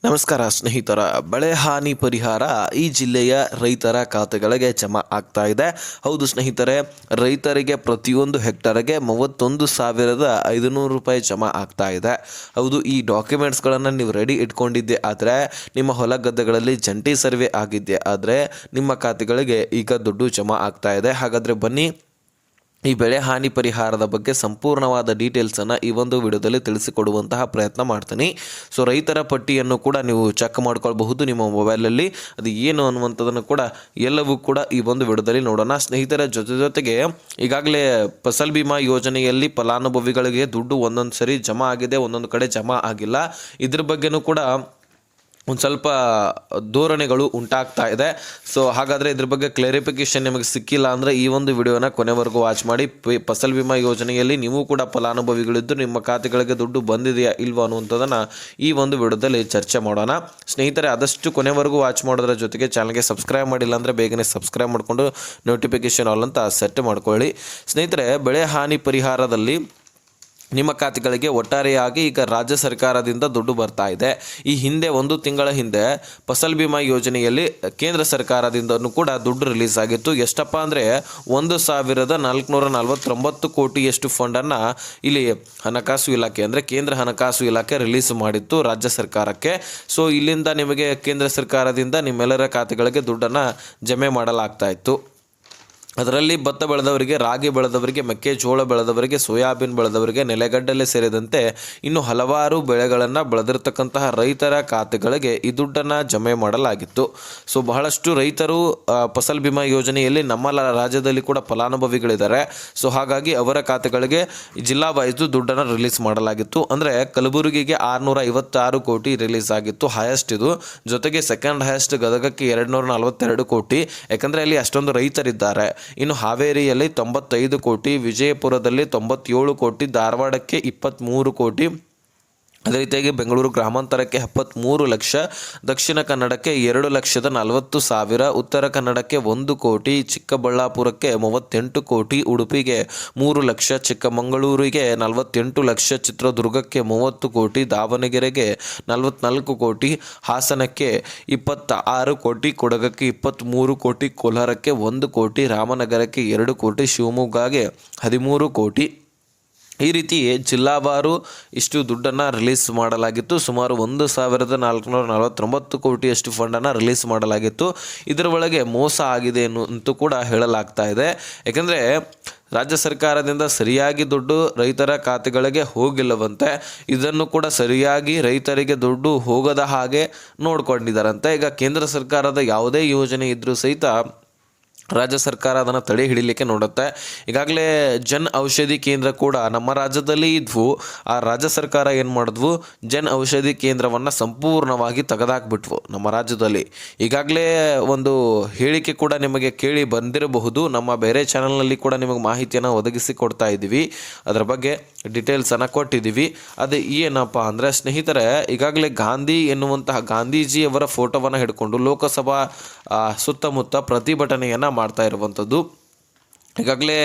ನಮಸ್ಕಾರ ಸ್ನೇಹಿತರ. ಬೆಳೆ ಹಾನಿ ಪರಿಹಾರ ಈ ಜಿಲ್ಲೆಯ ರೈತರ ಖಾತೆಗಳಿಗೆ ಜಮಾ ಆಗ್ತಾ ಇದೆ. ಹೌದು ಸ್ನೇಹಿತರೆ, ರೈತರಿಗೆ ಪ್ರತಿಯೊಂದು ಹೆಕ್ಟರ್ಗೆ 31,500 ರೂಪಾಯಿ ಜಮಾ ಆಗ್ತಾ ಇದೆ. ಹೌದು, ಈ ಡಾಕ್ಯುಮೆಂಟ್ಸ್ಗಳನ್ನು ನೀವು ರೆಡಿ ಇಟ್ಕೊಂಡಿದ್ದೆ ಆದರೆ, ನಿಮ್ಮ ಹೊಲ ಗದ್ದೆಗಳಲ್ಲಿ ಜಂಟಿ ಸರ್ವೆ ಆಗಿದ್ದೆ ಆದರೆ ನಿಮ್ಮ ಖಾತೆಗಳಿಗೆ ಈಗ ದುಡ್ಡು ಜಮಾ ಆಗ್ತಾ ಇದೆ. ಹಾಗಾದರೆ ಬನ್ನಿ, ಈ ಬೆಳೆ ಹಾನಿ ಪರಿಹಾರದ ಬಗ್ಗೆ ಸಂಪೂರ್ಣವಾದ ಡೀಟೇಲ್ಸನ್ನು ಈ ಒಂದು ವಿಡಿಯೋದಲ್ಲಿ ತಿಳಿಸಿಕೊಡುವಂತಹ ಪ್ರಯತ್ನ ಮಾಡ್ತೀನಿ. ಸೊ ರೈತರ ಪಟ್ಟಿಯನ್ನು ಕೂಡ ನೀವು ಚೆಕ್ ಮಾಡ್ಕೊಳ್ಬಹುದು ನಿಮ್ಮ ಮೊಬೈಲಲ್ಲಿ. ಅದು ಏನು ಅನ್ನುವಂಥದ್ದನ್ನು ಕೂಡ ಎಲ್ಲವೂ ಕೂಡ ಈ ಒಂದು ವಿಡಿಯೋದಲ್ಲಿ ನೋಡೋಣ. ಸ್ನೇಹಿತರ ಜೊತೆಗೆ ಈಗಾಗಲೇ ಫಸಲ್ ಬಿಮಾ ಯೋಜನೆಯಲ್ಲಿ ಫಲಾನುಭವಿಗಳಿಗೆ ದುಡ್ಡು ಒಂದೊಂದು ಸರಿ ಜಮಾ ಆಗಿದೆ, ಒಂದೊಂದು ಕಡೆ ಜಮಾ ಆಗಿಲ್ಲ. ಇದ್ರ ಬಗ್ಗೆನೂ ಕೂಡ ಒಂದು ಸ್ವಲ್ಪ ಧೋರಣೆಗಳು ಉಂಟಾಗ್ತಾ ಇದೆ. ಸೊ ಹಾಗಾದರೆ ಇದ್ರ ಬಗ್ಗೆ ಕ್ಲಾರಿಫಿಕೇಷನ್ ನಿಮಗೆ ಸಿಕ್ಕಿಲ್ಲ ಅಂದರೆ ಈ ಒಂದು ವಿಡಿಯೋನ ಕೊನೆವರೆಗೂ ವಾಚ್ ಮಾಡಿ. ಫಸಲ್ ಬಿಮಾ ಯೋಜನೆಯಲ್ಲಿ ನೀವು ಕೂಡ ಫಲಾನುಭವಿಗಳಿದ್ದು ನಿಮ್ಮ ಖಾತೆಗಳಿಗೆ ದುಡ್ಡು ಬಂದಿದೆಯಾ ಇಲ್ವೋ ಅನ್ನುವಂಥದ್ದನ್ನು ಈ ಒಂದು ವಿಡಿಯೋದಲ್ಲಿ ಚರ್ಚೆ ಮಾಡೋಣ. ಸ್ನೇಹಿತರೆ, ಆದಷ್ಟು ಕೊನೆವರೆಗೂ ವಾಚ್ ಮಾಡೋದ್ರ ಜೊತೆಗೆ ಚಾನಲ್ಗೆ ಸಬ್ಸ್ಕ್ರೈಬ್ ಮಾಡಿಲ್ಲ ಅಂದರೆ ಬೇಗನೆ ಸಬ್ಸ್ಕ್ರೈಬ್ ಮಾಡಿಕೊಂಡು ನೋಟಿಫಿಕೇಷನ್ ಆಲ್ ಅಂತ ಸೆಟ್ ಮಾಡ್ಕೊಳ್ಳಿ. ಸ್ನೇಹಿತರೆ, ಬೆಳೆ ಹಾನಿ ಪರಿಹಾರದಲ್ಲಿ ನಿಮ್ಮ ಖಾತೆಗಳಿಗೆ ಒಟ್ಟಾರೆಯಾಗಿ ಈಗ ರಾಜ್ಯ ಸರ್ಕಾರದಿಂದ ದುಡ್ಡು ಬರ್ತಾ ಇದೆ. ಈ ಹಿಂದೆ ಒಂದು ತಿಂಗಳ ಹಿಂದೆ ಫಸಲ್ ಬಿಮಾ ಯೋಜನೆಯಲ್ಲಿ ಕೇಂದ್ರ ಸರ್ಕಾರದಿಂದನೂ ಕೂಡ ದುಡ್ಡು ರಿಲೀಸ್ ಆಗಿತ್ತು. ಎಷ್ಟಪ್ಪ ಅಂದರೆ 1,449 ಕೋಟಿಯಷ್ಟು ಫಂಡನ್ನು ಇಲ್ಲಿ ಹಣಕಾಸು ಇಲಾಖೆ ಅಂದರೆ ಕೇಂದ್ರ ಹಣಕಾಸು ಇಲಾಖೆ ರಿಲೀಸ್ ಮಾಡಿತ್ತು ರಾಜ್ಯ ಸರ್ಕಾರಕ್ಕೆ. ಸೊ ಇಲ್ಲಿಂದ ನಿಮಗೆ ಕೇಂದ್ರ ಸರ್ಕಾರದಿಂದ ನಿಮ್ಮೆಲ್ಲರ ಖಾತೆಗಳಿಗೆ ದುಡ್ಡನ್ನು ಜಮೆ ಮಾಡಲಾಗ್ತಾ ಇತ್ತು. ಅದರಲ್ಲಿ ಭತ್ತ ಬೆಳೆದವರಿಗೆ, ರಾಗಿ ಬೆಳೆದವರಿಗೆ, ಮೆಕ್ಕೆಜೋಳ ಬೆಳೆದವರಿಗೆ, ಸೋಯಾಬೀನ್ ಬೆಳೆದವರಿಗೆ, ನೆಲಗಡಲೆ ಸೇರಿದಂತೆ ಇನ್ನು ಹಲವಾರು ಬೆಳೆಗಳನ್ನು ಬೆಳೆದಿರ್ತಕ್ಕಂತಹ ರೈತರ ಖಾತೆಗಳಿಗೆ ಈ ದುಡ್ಡನ್ನು ಜಮೆ ಮಾಡಲಾಗಿತ್ತು. ಸೊ ಬಹಳಷ್ಟು ರೈತರು ಫಸಲ್ ಬಿಮಾ ಯೋಜನೆಯಲ್ಲಿ ನಮ್ಮ ರಾಜ್ಯದಲ್ಲಿ ಕೂಡ ಫಲಾನುಭವಿಗಳಿದ್ದಾರೆ. ಸೊ ಹಾಗಾಗಿ ಅವರ ಖಾತೆಗಳಿಗೆ ಜಿಲ್ಲಾ ವೈಸು ದುಡ್ಡನ್ನು ರಿಲೀಸ್ ಮಾಡಲಾಗಿತ್ತು. ಅಂದರೆ ಕಲಬುರಗಿಗೆ 656 ಕೋಟಿ ರಿಲೀಸ್ ಆಗಿತ್ತು, ಹೈಯೆಸ್ಟ್ ಇದು. ಜೊತೆಗೆ ಸೆಕೆಂಡ್ ಹೈಯೆಸ್ಟ್ ಗದಗಕ್ಕೆ 242 ಕೋಟಿ, ಯಾಕಂದರೆ ಅಲ್ಲಿ ಅಷ್ಟೊಂದು ರೈತರಿದ್ದಾರೆ. ಇನ್ನು ಹಾವೇರಿಯಲ್ಲಿ 95 ಕೋಟಿ, ವಿಜಯಪುರದಲ್ಲಿ 97 ಕೋಟಿ, ಧಾರವಾಡಕ್ಕೆ 23 ಕೋಟಿ, ಅದೇ ರೀತಿಯಾಗಿ ಬೆಂಗಳೂರು ಗ್ರಾಮಾಂತರಕ್ಕೆ 73 ಲಕ್ಷ, ದಕ್ಷಿಣ ಕನ್ನಡಕ್ಕೆ 2,40,000, ಉತ್ತರ ಕನ್ನಡಕ್ಕೆ 1 ಕೋಟಿ, ಚಿಕ್ಕಬಳ್ಳಾಪುರಕ್ಕೆ 38 ಕೋಟಿ, ಉಡುಪಿಗೆ 3 ಲಕ್ಷ, ಚಿಕ್ಕಮಗಳೂರಿಗೆ 48 ಲಕ್ಷ, ಚಿತ್ರದುರ್ಗಕ್ಕೆ 30 ಕೋಟಿ, ದಾವಣಗೆರೆಗೆ 44 ಕೋಟಿ, ಹಾಸನಕ್ಕೆ 26 ಕೋಟಿ, ಕೊಡಗಕ್ಕೆ 23 ಕೋಟಿ, ಕೋಲಾರಕ್ಕೆ 1 ಕೋಟಿ, ರಾಮನಗರಕ್ಕೆ 2 ಕೋಟಿ, ಶಿವಮೊಗ್ಗಗೆ 13 ಕೋಟಿ. ಈ ರೀತಿ ಜಿಲ್ಲಾವಾರು ಇಷ್ಟು ದುಡ್ಡನ್ನು ರಿಲೀಸ್ ಮಾಡಲಾಗಿತ್ತು. ಸುಮಾರು 1,449 ಕೋಟಿಯಷ್ಟು ಫಂಡನ್ನು ರಿಲೀಸ್ ಮಾಡಲಾಗಿತ್ತು. ಇದರ ಒಳಗೆ ಮೋಸ ಆಗಿದೆ ಅಂತೂ ಕೂಡ ಹೇಳಲಾಗ್ತಾ ಇದೆ. ಯಾಕೆಂದರೆ ರಾಜ್ಯ ಸರ್ಕಾರದಿಂದ ಸರಿಯಾಗಿ ದುಡ್ಡು ರೈತರ ಖಾತೆಗಳಿಗೆ ಹೋಗಿಲ್ಲವಂತೆ. ಇದನ್ನು ಕೂಡ ಸರಿಯಾಗಿ ರೈತರಿಗೆ ದುಡ್ಡು ಹೋಗದ ಹಾಗೆ ನೋಡ್ಕೊಂಡಿದ್ದಾರಂತೆ. ಈಗ ಕೇಂದ್ರ ಸರ್ಕಾರದ ಯಾವುದೇ ಯೋಜನೆ ಇದ್ದರೂ ಸಹಿತ ರಾಜ್ಯ ಸರ್ಕಾರ ಅದನ್ನು ತಡೆ ಹಿಡಿಲಿಕ್ಕೆ ನೋಡುತ್ತೆ. ಈಗಾಗಲೇ ಜನ್ ಔಷಧಿ ಕೇಂದ್ರ ಕೂಡ ನಮ್ಮ ರಾಜ್ಯದಲ್ಲಿ ಇದ್ವು. ಆ ರಾಜ್ಯ ಸರ್ಕಾರ ಏನು ಮಾಡಿದ್ವು, ಜನ್ ಔಷಧಿ ಕೇಂದ್ರವನ್ನು ಸಂಪೂರ್ಣವಾಗಿ ತೆಗೆದಾಕ್ಬಿಟ್ವು ನಮ್ಮ ರಾಜ್ಯದಲ್ಲಿ. ಈಗಾಗಲೇ ಒಂದು ಹೇಳಿಕೆ ಕೂಡ ನಿಮಗೆ ಕೇಳಿ ಬಂದಿರಬಹುದು. ನಮ್ಮ ಬೇರೆ ಚಾನಲ್ನಲ್ಲಿ ಕೂಡ ನಿಮಗೆ ಮಾಹಿತಿಯನ್ನು ಒದಗಿಸಿ ಕೊಡ್ತಾ ಇದ್ದೀವಿ. ಅದರ ಬಗ್ಗೆ ಡೀಟೇಲ್ಸನ್ನು ಕೊಟ್ಟಿದ್ದೀವಿ. ಅದು ಏನಪ್ಪ ಅಂದರೆ ಸ್ನೇಹಿತರೆ, ಈಗಾಗಲೇ ಗಾಂಧಿ ಎನ್ನುವಂತಹ ಗಾಂಧೀಜಿಯವರ ಫೋಟೋವನ್ನು ಹಿಡ್ಕೊಂಡು ಲೋಕಸಭಾ ಸುತ್ತಮುತ್ತ ಪ್ರತಿಭಟನೆಯನ್ನು ಮಾಡ್ತಾ ಇರುವಂಥದ್ದು. ಈಗಾಗಲೇ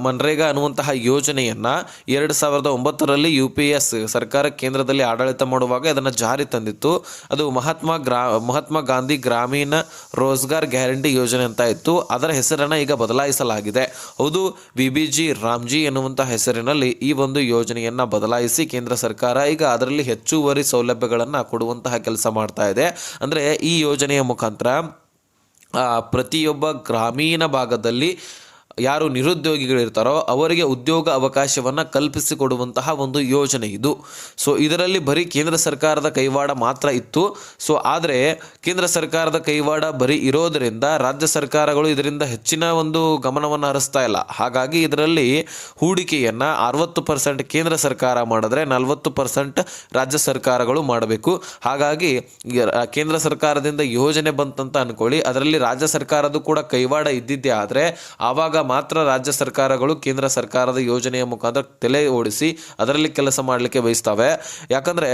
ಮನ್ರೇಗಾ ಅನ್ನುವಂತಹ ಯೋಜನೆಯನ್ನು 2009ರಲ್ಲಿ UPS ಸರ್ಕಾರ ಕೇಂದ್ರದಲ್ಲಿ ಆಡಳಿತ ಮಾಡುವಾಗ ಅದನ್ನು ಜಾರಿ ತಂದಿತ್ತು. ಅದು ಮಹಾತ್ಮ ಗಾಂಧಿ ಗ್ರಾಮೀಣ ರೋಜ್ಗಾರ್ ಗ್ಯಾರಂಟಿ ಯೋಜನೆ ಅಂತ ಇತ್ತು. ಅದರ ಹೆಸರನ್ನು ಈಗ ಬದಲಾಯಿಸಲಾಗಿದೆ. ಹೌದು, VBG ರಾಮ್ಜಿ ಎನ್ನುವಂತಹ ಹೆಸರಿನಲ್ಲಿ ಈ ಒಂದು ಯೋಜನೆಯನ್ನು ಬದಲಾಯಿಸಿ ಕೇಂದ್ರ ಸರ್ಕಾರ ಈಗ ಅದರಲ್ಲಿ ಹೆಚ್ಚುವರಿ ಸೌಲಭ್ಯಗಳನ್ನು ಕೊಡುವಂತಹ ಕೆಲಸ ಮಾಡ್ತಾ ಇದೆ. ಅಂದರೆ ಈ ಯೋಜನೆಯ ಮುಖಾಂತರ ಪ್ರತಿಯೊಬ್ಬ ಗ್ರಾಮೀಣ ಭಾಗದಲ್ಲಿ ಯಾರು ನಿರುದ್ಯೋಗಿಗಳಿರ್ತಾರೋ ಅವರಿಗೆ ಉದ್ಯೋಗ ಅವಕಾಶವನ್ನು ಕಲ್ಪಿಸಿಕೊಡುವಂತಹ ಒಂದು ಯೋಜನೆ ಇದು. ಸೊ ಇದರಲ್ಲಿ ಬರೀ ಕೇಂದ್ರ ಸರ್ಕಾರದ ಕೈವಾಡ ಮಾತ್ರ ಇತ್ತು. ಸೊ ಆದರೆ ಕೇಂದ್ರ ಸರ್ಕಾರದ ಕೈವಾಡ ಬರೀ ಇರೋದರಿಂದ ರಾಜ್ಯ ಸರ್ಕಾರಗಳು ಇದರಿಂದ ಹೆಚ್ಚಿನ ಒಂದು ಗಮನವನ್ನು ಹರಿಸ್ತಾ ಇಲ್ಲ. ಹಾಗಾಗಿ ಇದರಲ್ಲಿ ಹೂಡಿಕೆಯನ್ನು 60% ಕೇಂದ್ರ ಸರ್ಕಾರ ಮಾಡಿದ್ರೆ 40% ರಾಜ್ಯ ಸರ್ಕಾರಗಳು ಮಾಡಬೇಕು. ಹಾಗಾಗಿ ಕೇಂದ್ರ ಸರ್ಕಾರದಿಂದ ಯೋಜನೆ ಬಂತಂತ ಅಂದ್ಕೊಳ್ಳಿ, ಅದರಲ್ಲಿ ರಾಜ್ಯ ಸರ್ಕಾರದ್ದು ಕೂಡ ಕೈವಾಡ ಇದ್ದಿದ್ದೇ ಆದರೆ ಆವಾಗ ಮಾತ್ರ ರಾಜ್ಯ ಸರ್ಕಾರಗಳು ಕೇಂದ್ರ ಸರ್ಕಾರದ ಯೋಜನೆಯ ಮುಖಾಂತರ ತಲೆ ಓಡಿಸಿ ಅದರಲ್ಲಿ ಕೆಲಸ ಮಾಡಲಿಕ್ಕೆ ಬಯಸ್ತವೆ. ಯಾಕಂದರೆ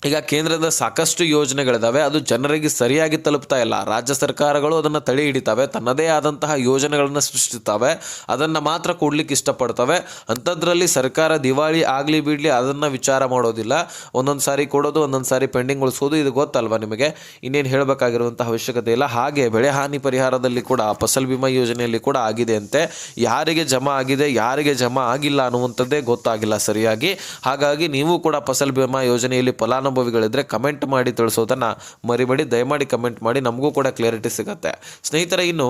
ಈಗ ಕೇಂದ್ರದ ಸಾಕಷ್ಟು ಯೋಜನೆಗಳಿದ್ದಾವೆ, ಅದು ಜನರಿಗೆ ಸರಿಯಾಗಿ ತಲುಪ್ತಾ ಇಲ್ಲ. ರಾಜ್ಯ ಸರ್ಕಾರಗಳು ಅದನ್ನು ತಡೆ ಹಿಡಿತವೆ, ತನ್ನದೇ ಆದಂತಹ ಯೋಜನೆಗಳನ್ನು ಸೃಷ್ಟಿಸ್ತವೆ, ಅದನ್ನು ಮಾತ್ರ ಕೊಡ್ಲಿಕ್ಕೆ ಇಷ್ಟಪಡ್ತವೆ. ಅಂಥದ್ರಲ್ಲಿ ಸರ್ಕಾರ ದಿವಾಳಿ ಆಗಲಿ ಬಿಡಲಿ ಅದನ್ನು ವಿಚಾರ ಮಾಡೋದಿಲ್ಲ. ಒಂದೊಂದು ಸಾರಿ ಕೊಡೋದು, ಒಂದೊಂದು ಸಾರಿ ಪೆಂಡಿಂಗ್ ಉಳಿಸೋದು, ಇದು ಗೊತ್ತಲ್ವ ನಿಮಗೆ, ಇನ್ನೇನು ಹೇಳಬೇಕಾಗಿರುವಂಥ ಅವಶ್ಯಕತೆ ಇಲ್ಲ. ಹಾಗೆ ಬೆಳೆ ಹಾನಿ ಪರಿಹಾರದಲ್ಲಿ ಕೂಡ ಫಸಲ್ ಬಿಮಾ ಯೋಜನೆಯಲ್ಲಿ ಕೂಡ ಆಗಿದೆ ಅಂತೆ. ಯಾರಿಗೆ ಜಮಾ ಆಗಿದೆ, ಯಾರಿಗೆ ಜಮಾ ಆಗಿಲ್ಲ ಅನ್ನುವಂಥದ್ದೇ ಗೊತ್ತಾಗಿಲ್ಲ ಸರಿಯಾಗಿ. ಹಾಗಾಗಿ ನೀವು ಕೂಡ ಫಸಲ್ ಬಿಮಾ ಯೋಜನೆಯಲ್ಲಿ ಫಲಾನುಭವಿಗಳಿದ್ರೆ ಕಮೆಂಟ್ ಮಾಡಿ ತಿಳಿಸೋದನ್ನು ಮರಿಬೇಡಿ. ದಯಮಾಡಿ ಕಮೆಂಟ್ ಮಾಡಿ, ನಮಗೂ ಕೂಡ ಕ್ಲಾರಿಟಿ ಸಿಗುತ್ತೆ ಸ್ನೇಹಿತರೆ. ಇನ್ನು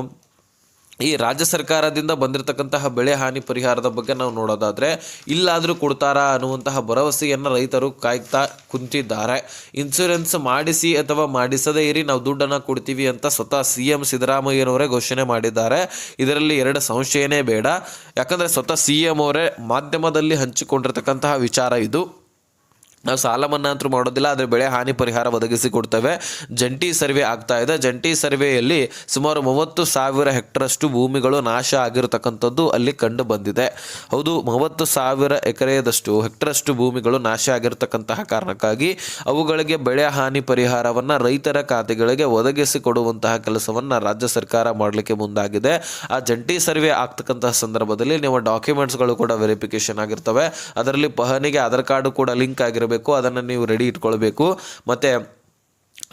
ಈ ರಾಜ್ಯ ಸರ್ಕಾರದಿಂದ ಬಂದಿರತಕ್ಕಂತಹ ಬೆಳೆ ಹಾನಿ ಪರಿಹಾರದ ಬಗ್ಗೆ ನಾವು ನೋಡೋದಾದರೆ, ಇಲ್ಲಾದರೂ ಕೊಡ್ತಾರಾ ಅನ್ನುವಂತಹ ಭರವಸೆಯನ್ನು ರೈತರು ಕಾಯ್ತಾ ಕುಂತಿದ್ದಾರೆ. ಇನ್ಶೂರೆನ್ಸ್ ಮಾಡಿಸಿ ಅಥವಾ ಮಾಡಿಸದೇ ಇರಿ, ನಾವು ದುಡ್ಡನ್ನು ಕೊಡ್ತೀವಿ ಅಂತ ಸ್ವತಃ CM ಸಿದ್ದರಾಮಯ್ಯನವರೇ ಘೋಷಣೆ ಮಾಡಿದ್ದಾರೆ. ಇದರಲ್ಲಿ ಎರಡು ಸಂಶಯನೇ ಬೇಡ. ಯಾಕಂದರೆ ಸ್ವತಃ CM ಅವರೇ ಮಾಧ್ಯಮದಲ್ಲಿ ಹಂಚಿಕೊಂಡಿರ್ತಕ್ಕಂತಹ ವಿಚಾರ ಇದು. ನಾವು ಸಾಲ ಮನ್ನಾ ಅಂತೂ ಮಾಡೋದಿಲ್ಲ, ಆದರೆ ಬೆಳೆ ಹಾನಿ ಪರಿಹಾರ ಒದಗಿಸಿ ಕೊಡ್ತೇವೆ. ಜಂಟಿ ಸರ್ವೆ ಆಗ್ತಾ ಇದೆ. ಜಂಟಿ ಸರ್ವೆಯಲ್ಲಿ ಸುಮಾರು 30,000 ಹೆಕ್ಟರಷ್ಟು ಭೂಮಿಗಳು ನಾಶ ಆಗಿರತಕ್ಕಂಥದ್ದು ಅಲ್ಲಿ ಕಂಡು ಬಂದಿದೆ. ಹೌದು, 30,000 ಎಕರೆಯಷ್ಟು ಹೆಕ್ಟರಷ್ಟು ಭೂಮಿಗಳು ನಾಶ ಆಗಿರತಕ್ಕಂತಹ ಕಾರಣಕ್ಕಾಗಿ ಅವುಗಳಿಗೆ ಬೆಳೆ ಹಾನಿ ಪರಿಹಾರವನ್ನು ರೈತರ ಖಾತೆಗಳಿಗೆ ಒದಗಿಸಿ ಕೊಡುವಂತಹ ಕೆಲಸವನ್ನು ರಾಜ್ಯ ಸರ್ಕಾರ ಮಾಡಲಿಕ್ಕೆ ಮುಂದಾಗಿದೆ. ಆ ಜಂಟಿ ಸರ್ವೆ ಆಗ್ತಕ್ಕಂತಹ ಸಂದರ್ಭದಲ್ಲಿ ನಿಮ್ಮ ಡಾಕ್ಯುಮೆಂಟ್ಸ್ಗಳು ಕೂಡ ವೆರಿಫಿಕೇಶನ್ ಆಗಿರ್ತವೆ. ಅದರಲ್ಲಿ ಪಹಣಿಗೆ ಆಧಾರ್ ಕಾರ್ಡು ಕೂಡ ಲಿಂಕ್ ಆಗಿರಬೇಕು, ಅದನ್ನು ನೀವು ರೆಡಿ ಇಟ್ಕೊಳ್ಬೇಕು. ಮತ್ತು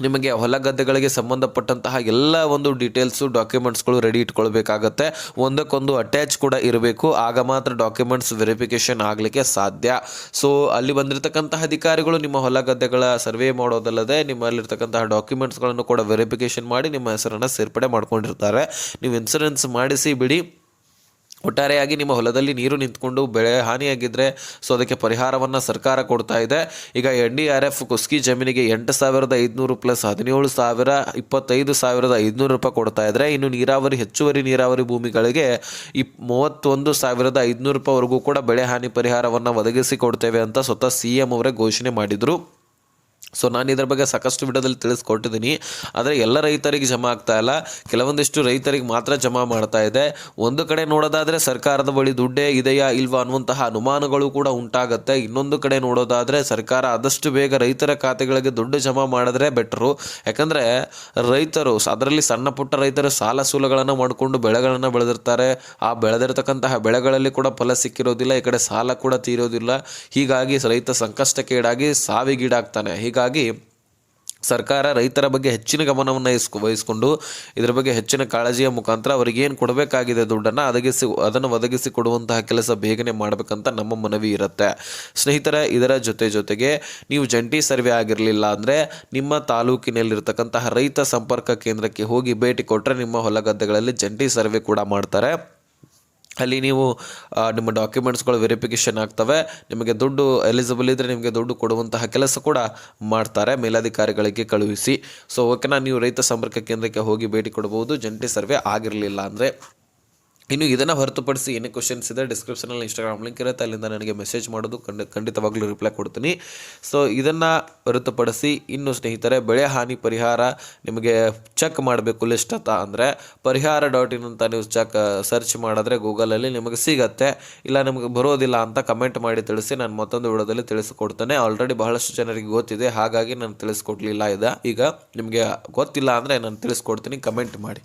ನಿಮಗೆ ಹೊಲ ಗದ್ದೆಗಳಿಗೆ ಸಂಬಂಧಪಟ್ಟಂತಹ ಎಲ್ಲ ಒಂದು ಡೀಟೇಲ್ಸು ಡಾಕ್ಯುಮೆಂಟ್ಸ್ಗಳು ರೆಡಿ ಇಟ್ಕೊಳ್ಬೇಕಾಗತ್ತೆ. ಒಂದಕ್ಕೊಂದು ಅಟ್ಯಾಚ್ ಕೂಡ ಇರಬೇಕು, ಆಗ ಮಾತ್ರ ಡಾಕ್ಯುಮೆಂಟ್ಸ್ ವೆರಿಫಿಕೇಷನ್ ಆಗಲಿಕ್ಕೆ ಸಾಧ್ಯ. ಸೊ ಅಲ್ಲಿ ಬಂದಿರತಕ್ಕಂತಹ ಅಧಿಕಾರಿಗಳು ನಿಮ್ಮ ಹೊಲ ಗದ್ದೆಗಳ ಸರ್ವೆ ಮಾಡೋದಲ್ಲದೆ ನಿಮ್ಮಲ್ಲಿರ್ತಕ್ಕಂತಹ ಡಾಕ್ಯುಮೆಂಟ್ಸ್ಗಳನ್ನು ಕೂಡ ವೆರಿಫಿಕೇಷನ್ ಮಾಡಿ ನಿಮ್ಮ ಹೆಸರನ್ನು ಸೇರ್ಪಡೆ ಮಾಡ್ಕೊಂಡಿರ್ತಾರೆ. ನೀವು ಇನ್ಸೂರೆನ್ಸ್ ಮಾಡಿಸಿ ಬಿಡಿ. ಒಟ್ಟಾರೆಯಾಗಿ ನಿಮ್ಮ ಹೊಲದಲ್ಲಿ ನೀರು ನಿಂತ್ಕೊಂಡು ಬೆಳೆ ಹಾನಿಯಾಗಿದ್ದರೆ ಸೊ ಅದಕ್ಕೆ ಪರಿಹಾರವನ್ನು ಸರ್ಕಾರ ಕೊಡ್ತಾ ಇದೆ. ಈಗ NDRF ಕುಸ್ಕಿ ಜಮೀನಿಗೆ 8,500 ಪ್ಲಸ್ 17,000 25,500 ರೂಪಾಯಿ ಕೊಡ್ತಾ ಇದ್ದಾರೆ. ಇನ್ನು ನೀರಾವರಿ ಹೆಚ್ಚುವರಿ ನೀರಾವರಿ ಭೂಮಿಗಳಿಗೆ 31,500 ರೂಪಾಯಿವರೆಗೂ ಕೂಡ ಬೆಳೆ ಹಾನಿ ಪರಿಹಾರವನ್ನು ಒದಗಿಸಿ ಕೊಡ್ತೇವೆ ಅಂತ ಸ್ವತಃ CM ಅವರೇ ಘೋಷಣೆ ಮಾಡಿದರು. ಸೊ ನಾನು ಇದರ ಬಗ್ಗೆ ಸಾಕಷ್ಟು ವಿಡಿಯೋದಲ್ಲಿ ತಿಳಿಸ್ಕೊಟ್ಟಿದ್ದೀನಿ. ಆದರೆ ಎಲ್ಲ ರೈತರಿಗೆ ಜಮಾ ಆಗ್ತಾ ಇಲ್ಲ, ಕೆಲವೊಂದಿಷ್ಟು ರೈತರಿಗೆ ಮಾತ್ರ ಜಮಾ ಮಾಡ್ತಾ ಇದೆ. ಒಂದು ಕಡೆ ನೋಡೋದಾದರೆ ಸರ್ಕಾರದ ಬಳಿ ದುಡ್ಡೇ ಇದೆಯಾ ಇಲ್ವಾ ಅನ್ನುವಂತಹ ಅನುಮಾನಗಳು ಕೂಡ ಉಂಟಾಗುತ್ತೆ. ಇನ್ನೊಂದು ಕಡೆ ನೋಡೋದಾದರೆ ಸರ್ಕಾರ ಆದಷ್ಟು ಬೇಗ ರೈತರ ಖಾತೆಗಳಿಗೆ ದುಡ್ಡು ಜಮಾ ಮಾಡಿದ್ರೆ ಬೆಟ್ರು. ಯಾಕಂದರೆ ರೈತರು ಅದರಲ್ಲಿ ಸಣ್ಣ ಪುಟ್ಟ ರೈತರು ಸಾಲ ಸೂಲಗಳನ್ನು ಮಾಡಿಕೊಂಡು ಬೆಳೆಗಳನ್ನು ಬೆಳೆದಿರ್ತಾರೆ. ಆ ಬೆಳೆದಿರ್ತಕ್ಕಂತಹ ಬೆಳೆಗಳಲ್ಲಿ ಕೂಡ ಫಲ ಸಿಕ್ಕಿರೋದಿಲ್ಲ, ಈ ಕಡೆ ಸಾಲ ಕೂಡ ತೀರೋದಿಲ್ಲ. ಹೀಗಾಗಿ ರೈತ ಸಂಕಷ್ಟಕ್ಕೀಡಾಗಿ ಸಾವಿಗೀಡಾಗ್ತಾನೆ. ಹೀಗಾಗಿ ಸರ್ಕಾರ ರೈತರ ಬಗ್ಗೆ ಹೆಚ್ಚಿನ ಗಮನವನ್ನು ವಹಿಸಿಕೊಂಡು ಇದರ ಬಗ್ಗೆ ಹೆಚ್ಚಿನ ಕಾಳಜಿಯ ಮುಖಾಂತರ ಅವರಿಗೆ ಏನು ಕೊಡಬೇಕಾಗಿದೆ ದುಡ್ಡನ್ನು ಅದನ್ನು ಒದಗಿಸಿ ಕೊಡುವಂತಹ ಕೆಲಸ ಬೇಗನೆ ಮಾಡಬೇಕಂತ ನಮ್ಮ ಮನವಿ ಇರುತ್ತೆ ಸ್ನೇಹಿತರೆ. ಇದರ ಜೊತೆಗೆ ನೀವು ಜಂಟಿ ಸರ್ವೆ ಆಗಿರಲಿಲ್ಲ ಅಂದರೆ ನಿಮ್ಮ ತಾಲೂಕಿನಲ್ಲಿರ್ತಕ್ಕಂತಹ ರೈತ ಸಂಪರ್ಕ ಕೇಂದ್ರಕ್ಕೆ ಹೋಗಿ ಭೇಟಿ ಕೊಟ್ಟರೆ ನಿಮ್ಮ ಹೊಲ ಗದ್ದೆಗಳಲ್ಲಿ ಜಂಟಿ ಸರ್ವೆ ಕೂಡ ಮಾಡ್ತಾರೆ. ಅಲ್ಲಿ ನೀವು ನಿಮ್ಮ ಡಾಕ್ಯುಮೆಂಟ್ಸ್ಗಳು ವೆರಿಫಿಕೇಷನ್ ಆಗ್ತವೆ. ನಿಮಗೆ ದುಡ್ಡು ಎಲಿಜಿಬಲ್ ಇದ್ದರೆ ನಿಮಗೆ ದುಡ್ಡು ಕೊಡುವಂತಹ ಕೆಲಸ ಕೂಡ ಮಾಡ್ತಾರೆ ಮೇಲಧಿಕಾರಿಗಳಿಗೆ ಕಳುಹಿಸಿ. ಸೊ ಓಕೆನಾ, ನೀವು ರೈತ ಸಂಪರ್ಕ ಕೇಂದ್ರಕ್ಕೆ ಹೋಗಿ ಭೇಟಿ ಕೊಡಬಹುದು ಜಂಟಿ ಸರ್ವೆ ಆಗಿರಲಿಲ್ಲ ಅಂದರೆ. ಇನ್ನು ಇದನ್ನು ಹೊರತುಪಡಿಸಿ ಏನೇ ಕ್ವಶನ್ಸ್ ಇದೆ ಡಿಸ್ಕ್ರಿಪ್ಷನಲ್ಲಿ ಇನ್ಸ್ಟಾಗ್ರಾಮ್ ಲಿಂಕ್ ಇರುತ್ತೆ, ಅಲ್ಲಿಂದ ನನಗೆ ಮೆಸೇಜ್ ಮಾಡೋದು ಖಂಡಿತವಾಗ್ಲೂ ರಿಪ್ಲೈ ಕೊಡ್ತೀನಿ. ಸೊ ಇದನ್ನು ಹೊರತುಪಡಿಸಿ ಇನ್ನು ಸ್ನೇಹಿತರೆ ಬೆಳೆ ಹಾನಿ ಪರಿಹಾರ ನಿಮಗೆ ಚೆಕ್ ಮಾಡಬೇಕು ಲಿಸ್ಟ್ ಅಂದರೆ ಪರಿಹಾರ.in ಅಂತ ನೀವು ಸರ್ಚ್ ಮಾಡಿದ್ರೆ ಗೂಗಲಲ್ಲಿ ನಿಮಗೆ ಸಿಗತ್ತೆ. ಇಲ್ಲ ನಿಮಗೆ ಬರೋದಿಲ್ಲ ಅಂತ ಕಮೆಂಟ್ ಮಾಡಿ ತಿಳಿಸಿ, ನಾನು ಮತ್ತೊಂದು ವಿಡಿಯೋದಲ್ಲಿ ತಿಳಿಸಿಕೊಡ್ತೇನೆ. ಆಲ್ರೆಡಿ ಬಹಳಷ್ಟು ಜನರಿಗೆ ಗೊತ್ತಿದೆ, ಹಾಗಾಗಿ ನಾನು ತಿಳಿಸ್ಕೊಡ್ಲಿಲ್ಲ. ಈಗ ನಿಮಗೆ ಗೊತ್ತಿಲ್ಲ ಅಂದರೆ ನಾನು ತಿಳಿಸ್ಕೊಡ್ತೀನಿ, ಕಮೆಂಟ್ ಮಾಡಿ.